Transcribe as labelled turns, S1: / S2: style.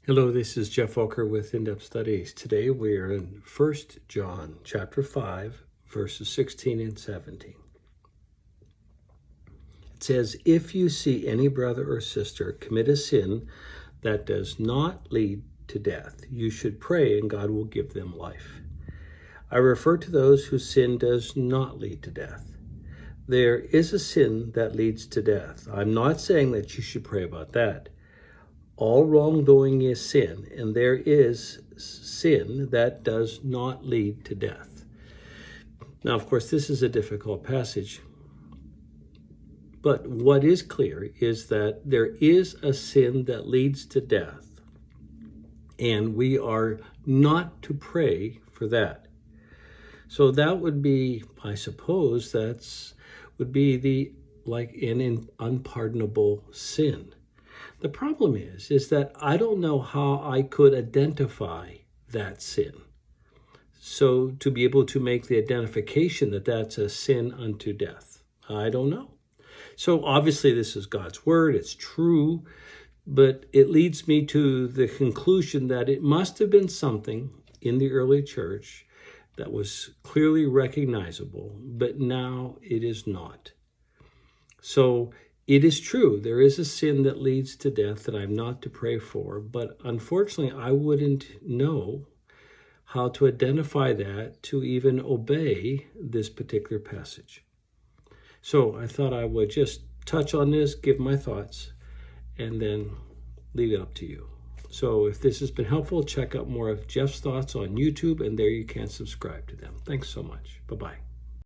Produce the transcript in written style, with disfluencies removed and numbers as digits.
S1: Hello, this is Geoff Volker with In-Depth Studies. Today we are in 1 John chapter 5, verses 16 and 17. It says, "If you see any brother or sister commit a sin that does not lead to death, you should pray and God will give them life." I refer to those whose sin does not lead to death. There is a sin that leads to death. I'm not saying that you should pray about that. All wrongdoing is sin, and there is sin that does not lead to death. Now, of course, this is a difficult passage, but what is clear is that there is a sin that leads to death, and we are not to pray for that. So that would be, I suppose, would be an unpardonable sin. The problem is that I don't know how I could identify that sin. So to be able to make the identification that that's a sin unto death, I don't know. So obviously this is God's word, it's true, but it leads me to the conclusion that it must have been something in the early church that was clearly recognizable, but now it is not. So it is true, there is a sin that leads to death that I'm not to pray for, but unfortunately I wouldn't know how to identify that to even obey this particular passage. So I thought I would just touch on this, give my thoughts, and then leave it up to you. So if this has been helpful, check out more of Geoff's thoughts on YouTube, and there you can subscribe to them. Thanks so much. Bye-bye.